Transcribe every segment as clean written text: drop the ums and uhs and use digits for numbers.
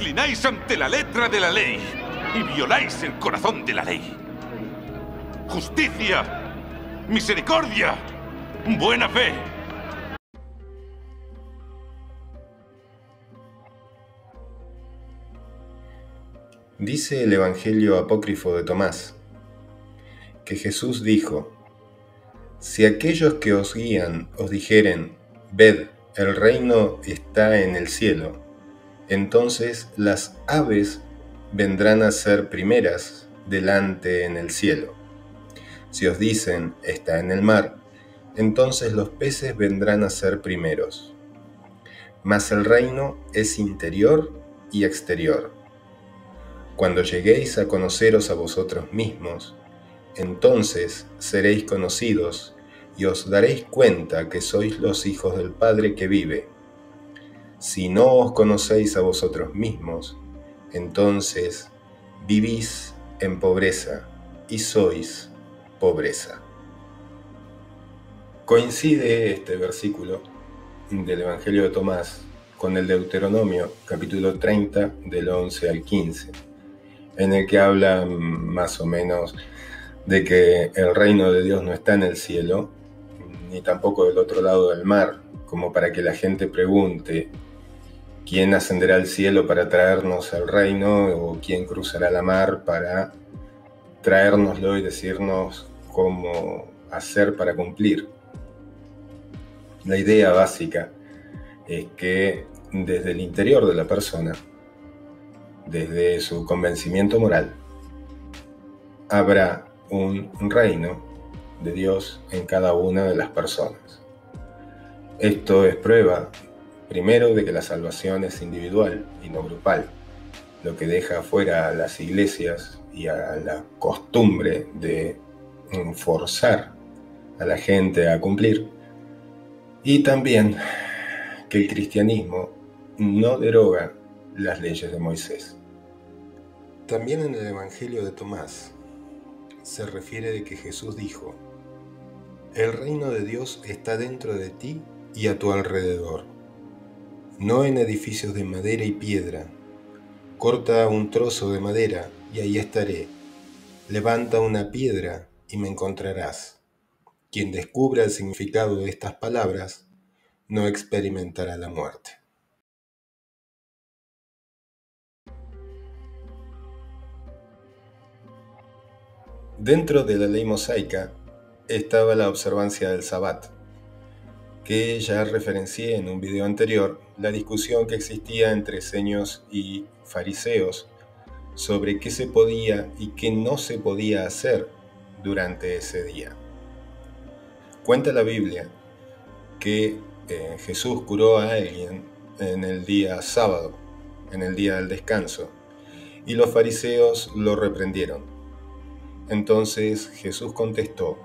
inclináis ante la letra de la ley y violáis el corazón de la ley. Justicia, misericordia, buena fe. Dice el Evangelio apócrifo de Tomás que Jesús dijo: si aquellos que os guían os dijeren, ved, el reino está en el cielo, entonces las aves vendrán a ser primeras delante en el cielo. Si os dicen, está en el mar, entonces los peces vendrán a ser primeros. Mas el reino es interior y exterior. Cuando lleguéis a conoceros a vosotros mismos, entonces seréis conocidos y os daréis cuenta que sois los hijos del Padre que vive. Si no os conocéis a vosotros mismos, entonces vivís en pobreza y sois pobreza. Coincide este versículo del Evangelio de Tomás con el Deuteronomio, capítulo 30, del 11 al 15, en el que habla más o menos de que el reino de Dios no está en el cielo, ni tampoco del otro lado del mar, como para que la gente pregunte quién ascenderá al cielo para traernos al reino, o quién cruzará la mar para traérnoslo y decirnos cómo hacer para cumplir. La idea básica es que desde el interior de la persona, desde su convencimiento moral, habrá un reino de Dios en cada una de las personas. Esto es prueba, primero, de que la salvación es individual y no grupal, lo que deja fuera a las iglesias y a la costumbre de forzar a la gente a cumplir, y también que el cristianismo no deroga las leyes de Moisés. También en el Evangelio de Tomás se refiere de que Jesús dijo: el reino de Dios está dentro de ti y a tu alrededor, no en edificios de madera y piedra. Corta un trozo de madera y ahí estaré. Levanta una piedra y me encontrarás. Quien descubra el significado de estas palabras no experimentará la muerte. Dentro de la ley mosaica estaba la observancia del Sabbat, que ya referencié en un video anterior, la discusión que existía entre esenios y fariseos sobre qué se podía y qué no se podía hacer durante ese día. Cuenta la Biblia que Jesús curó a alguien en el día sábado, en el día del descanso, y los fariseos lo reprendieron. Entonces Jesús contestó: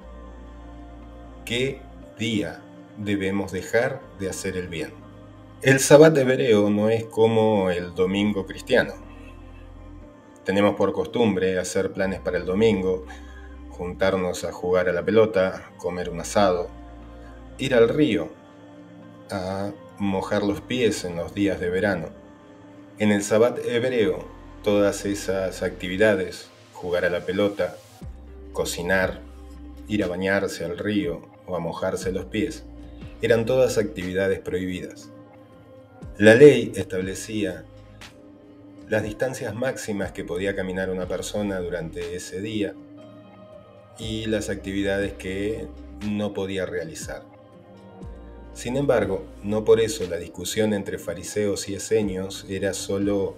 ¿qué día debemos dejar de hacer el bien? El Sabbat hebreo no es como el domingo cristiano. Tenemos por costumbre hacer planes para el domingo, juntarnos a jugar a la pelota, comer un asado, ir al río, a mojar los pies en los días de verano. En el Sabbat hebreo, todas esas actividades, jugar a la pelota, cocinar, ir a bañarse al río o a mojarse los pies, eran todas actividades prohibidas. La ley establecía las distancias máximas que podía caminar una persona durante ese día y las actividades que no podía realizar. Sin embargo, no por eso la discusión entre fariseos y esenios era solo,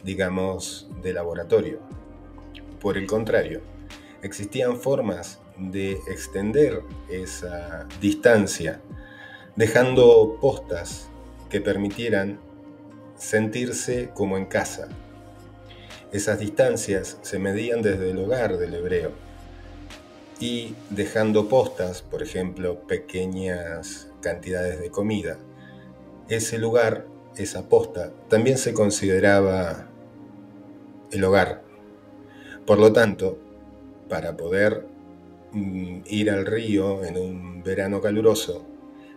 digamos, de laboratorio. Por el contrario, existían formas de extender esa distancia, dejando postas que permitieran sentirse como en casa. Esas distancias se medían desde el hogar del hebreo y dejando postas, por ejemplo, pequeñas cantidades de comida. Ese lugar, esa posta, también se consideraba el hogar. Por lo tanto, para poder ir al río en un verano caluroso,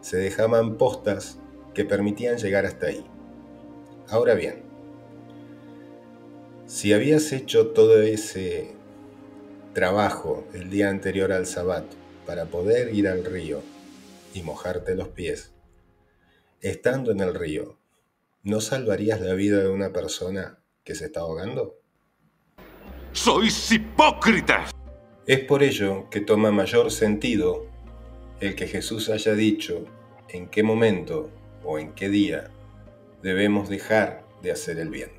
se dejaban postas que permitían llegar hasta ahí. Ahora bien, Si habías hecho todo ese trabajo el día anterior al Sabbat para poder ir al río y mojarte los pies, estando en el río, ¿no salvarías la vida de una persona que se está ahogando? ¡Sois hipócritas! Es por ello que toma mayor sentido el que Jesús haya dicho en qué momento o en qué día debemos dejar de hacer el bien.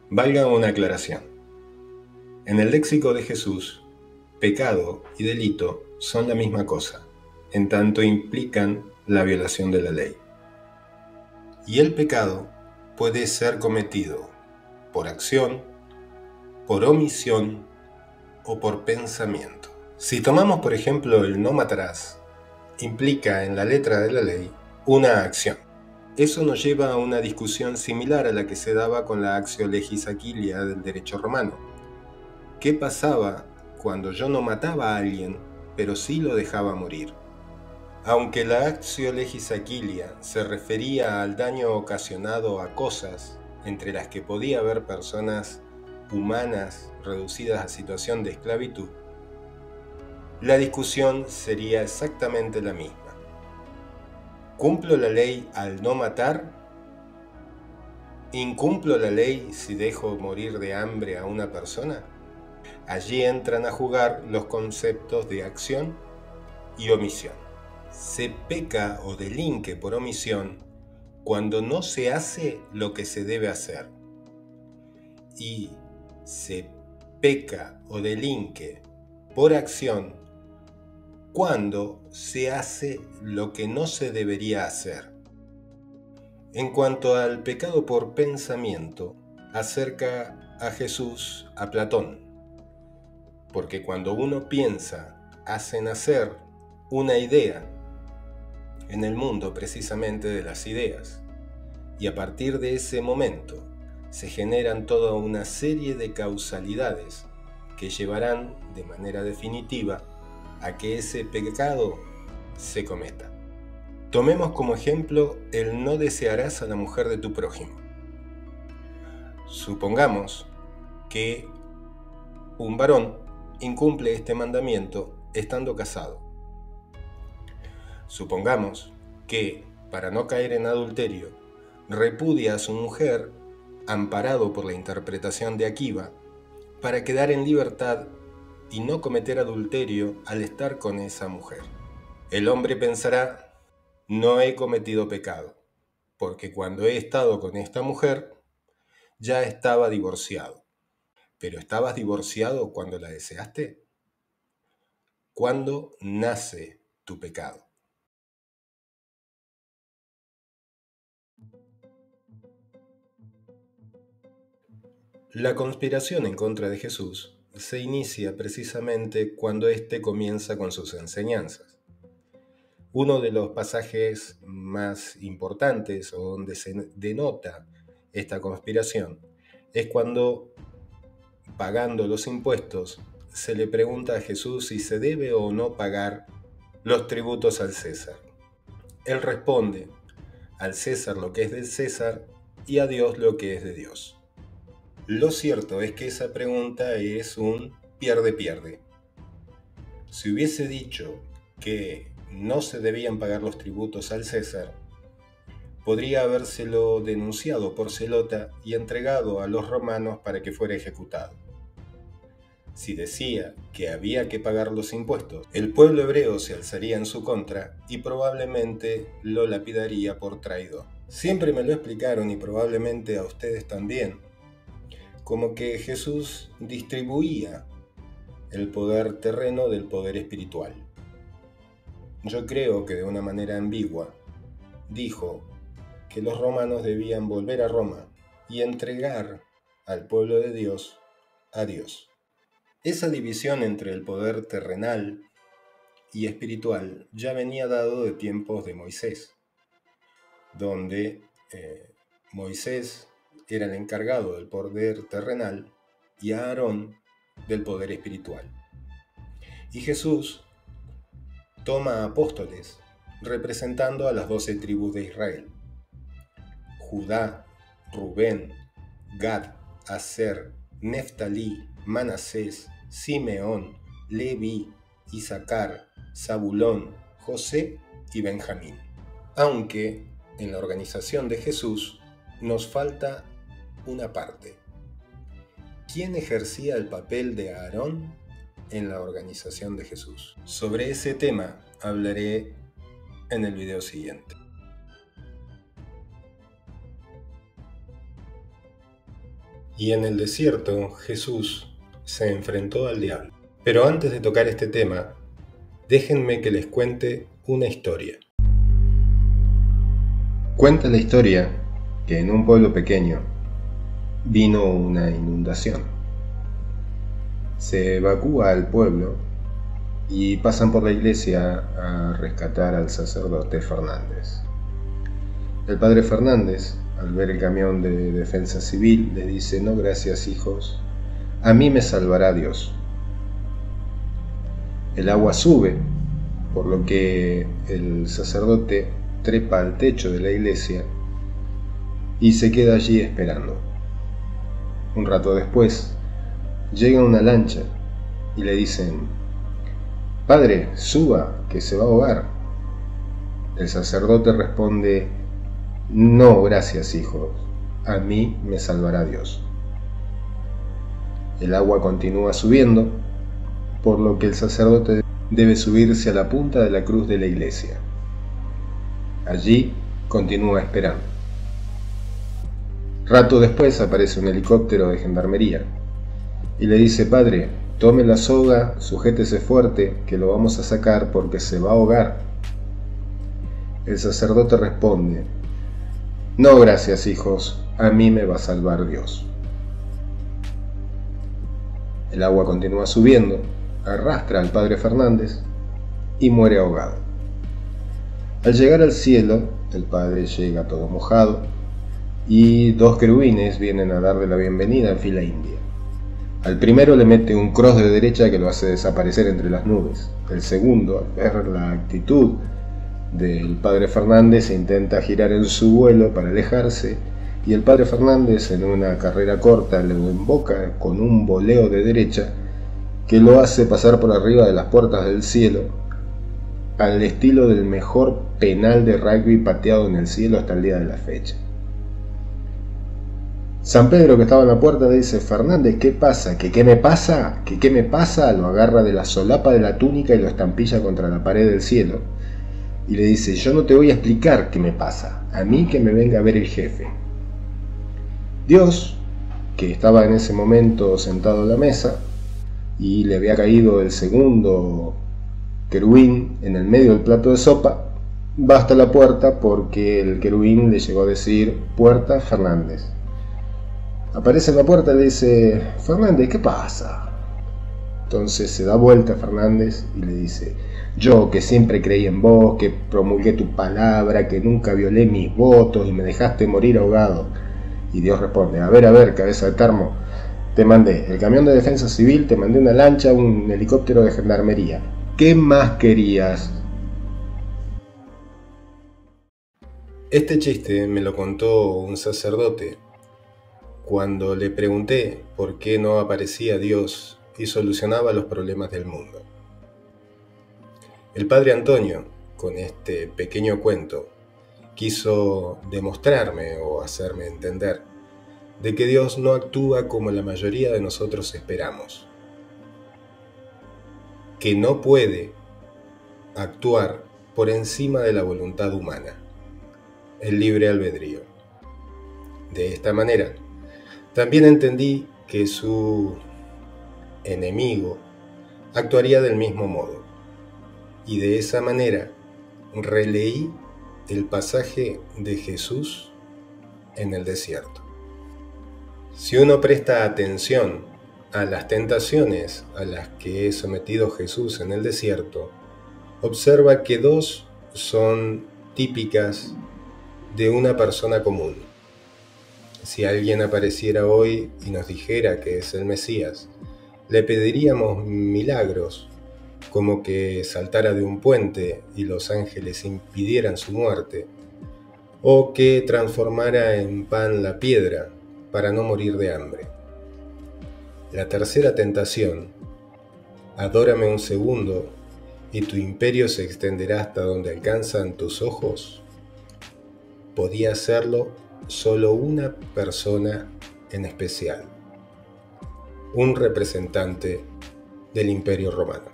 Valga una aclaración. En el léxico de Jesús, pecado y delito son la misma cosa, en tanto implican la violación de la ley. Y el pecado puede ser cometido por acción, por omisión o por pensamiento. Si tomamos, por ejemplo, el no matarás, implica en la letra de la ley una acción. Eso nos lleva a una discusión similar a la que se daba con la actio legis aquilia del derecho romano. ¿Qué pasaba cuando yo no mataba a alguien, pero sí lo dejaba morir? Aunque la actio legis aquilia se refería al daño ocasionado a cosas, entre las que podía haber personas humanas reducidas a situación de esclavitud, la discusión sería exactamente la misma. ¿Cumplo la ley al no matar? ¿Incumplo la ley si dejo morir de hambre a una persona? Allí entran a jugar los conceptos de acción y omisión. Se peca o delinque por omisión cuando no se hace lo que se debe hacer. Y se peca o delinque por acción cuando se hace lo que no se debería hacer. En cuanto al pecado por pensamiento, acerca a Jesús a Platón, porque cuando uno piensa, hace nacer una idea en el mundo precisamente de las ideas, y a partir de ese momento se generan toda una serie de causalidades que llevarán de manera definitiva a que ese pecado se cometa. Tomemos como ejemplo el no desearás a la mujer de tu prójimo. Supongamos que un varón incumple este mandamiento estando casado. Supongamos que, para no caer en adulterio, repudia a su mujer, amparado por la interpretación de Akiva, para quedar en libertad y no cometer adulterio al estar con esa mujer. El hombre pensará: no he cometido pecado, porque cuando he estado con esta mujer, ya estaba divorciado. ¿Pero estabas divorciado cuando la deseaste? ¿Cuándo nace tu pecado? La conspiración en contra de Jesús se inicia precisamente cuando éste comienza con sus enseñanzas. Uno de los pasajes más importantes o donde se denota esta conspiración es cuando, pagando los impuestos, se le pregunta a Jesús si se debe o no pagar los tributos al César. Él responde: al César lo que es del César y a Dios lo que es de Dios. Lo cierto es que esa pregunta es un pierde-pierde. Si hubiese dicho que no se debían pagar los tributos al César, podría habérselo denunciado por Zelota y entregado a los romanos para que fuera ejecutado. Si decía que había que pagar los impuestos, el pueblo hebreo se alzaría en su contra y probablemente lo lapidaría por traidor. Siempre me lo explicaron, y probablemente a ustedes también, como que Jesús distribuía el poder terreno del poder espiritual. Yo creo que de una manera ambigua dijo que los romanos debían volver a Roma y entregar al pueblo de Dios a Dios. Esa división entre el poder terrenal y espiritual ya venía dado de tiempos de Moisés, donde Moisés era el encargado del poder terrenal y Aarón del poder espiritual. Y Jesús toma apóstoles representando a las 12 tribus de Israel: Judá, Rubén, Gad, Aser, Neftalí, Manasés, Simeón, Leví, Isaacar, Zabulón, José y Benjamín. Aunque en la organización de Jesús nos falta una parte. ¿Quién ejercía el papel de Aarón en la organización de Jesús? Sobre ese tema hablaré en el video siguiente. Y en el desierto Jesús se enfrentó al diablo. Pero antes de tocar este tema, déjenme que les cuente una historia. Cuenta la historia que en un pueblo pequeño vino una inundación. Se evacúa al pueblo y pasan por la iglesia a rescatar al sacerdote Fernández. El padre Fernández, al ver el camión de defensa civil, le dice: no, gracias, hijos, a mí me salvará Dios. El agua sube, por lo que el sacerdote trepa al techo de la iglesia y se queda allí esperando. Un rato después, llega una lancha y le dicen: padre, suba, que se va a ahogar. El sacerdote responde: no, gracias, hijos, a mí me salvará Dios. El agua continúa subiendo, por lo que el sacerdote debe subirse a la punta de la cruz de la iglesia. Allí continúa esperando. Rato después aparece un helicóptero de gendarmería y le dice: padre, tome la soga, sujétese fuerte, que lo vamos a sacar porque se va a ahogar. El sacerdote responde: no, gracias, hijos, a mí me va a salvar Dios. El agua continúa subiendo, arrastra al padre Fernández y muere ahogado. Al llegar al cielo, el padre llega todo mojado y dos querubines vienen a darle la bienvenida en fila india. Al primero le mete un cross de derecha que lo hace desaparecer entre las nubes. El segundo, al ver la actitud del padre Fernández, intenta girar en su vuelo para alejarse, y el padre Fernández, en una carrera corta, lo emboca con un voleo de derecha que lo hace pasar por arriba de las puertas del cielo, al estilo del mejor penal de rugby pateado en el cielo hasta el día de la fecha. San Pedro, que estaba en la puerta, le dice: Fernández, ¿qué pasa? ¿Qué me pasa? ¿Qué me pasa? Lo agarra de la solapa de la túnica y lo estampilla contra la pared del cielo. Y le dice: yo no te voy a explicar qué me pasa, a mí que me venga a ver el jefe. Dios, que estaba en ese momento sentado a la mesa y le había caído el segundo querubín en el medio del plato de sopa, va hasta la puerta porque el querubín le llegó a decir: puerta Fernández. Aparece en la puerta y le dice: Fernández, ¿qué pasa? Entonces se da vuelta Fernández y le dice: yo, que siempre creí en vos, que promulgué tu palabra, que nunca violé mis votos y me dejaste morir ahogado. Y Dios responde: a ver, cabeza de termo, te mandé el camión de defensa civil, te mandé una lancha, un helicóptero de gendarmería. ¿Qué más querías? Este chiste me lo contó un sacerdote cuando le pregunté por qué no aparecía Dios y solucionaba los problemas del mundo. El padre Antonio, con este pequeño cuento, quiso demostrarme o hacerme entender de que Dios no actúa como la mayoría de nosotros esperamos, que no puede actuar por encima de la voluntad humana, el libre albedrío. De esta manera, también entendí que su enemigo actuaría del mismo modo, y de esa manera releí el pasaje de Jesús en el desierto. Si uno presta atención a las tentaciones a las que es sometido Jesús en el desierto, observa que dos son típicas de una persona común. Si alguien apareciera hoy y nos dijera que es el Mesías, le pediríamos milagros como que saltara de un puente y los ángeles impidieran su muerte, o que transformara en pan la piedra para no morir de hambre. La tercera tentación, adórame un segundo y tu imperio se extenderá hasta donde alcanzan tus ojos, podía hacerlo solo una persona en especial, un representante del Imperio Romano.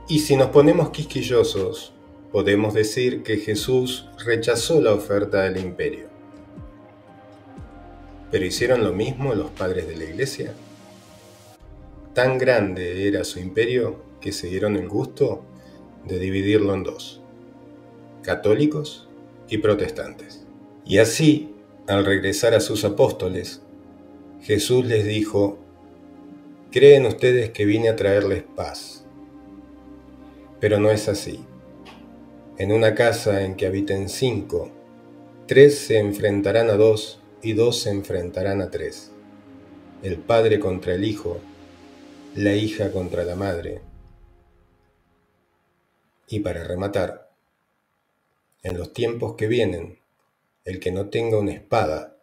Y si nos ponemos quisquillosos, podemos decir que Jesús rechazó la oferta del imperio. ¿Pero hicieron lo mismo los padres de la Iglesia? Tan grande era su imperio que se dieron el gusto de dividirlo en dos: católicos y protestantes. Y así, al regresar a sus apóstoles, Jesús les dijo: «Creen ustedes que vine a traerles paz, pero no es así. En una casa en que habiten 5, 3 se enfrentarán a 2 y 2 se enfrentarán a 3. El padre contra el hijo, la hija contra la madre». Y para rematar, en los tiempos que vienen, el que no tenga una espada,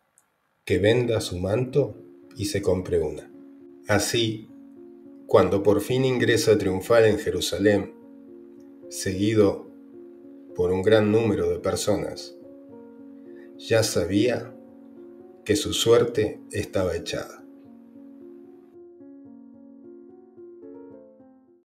que venda su manto y se compre una. Así, cuando por fin ingresa triunfal en Jerusalén, seguido por un gran número de personas, ya sabía que su suerte estaba echada.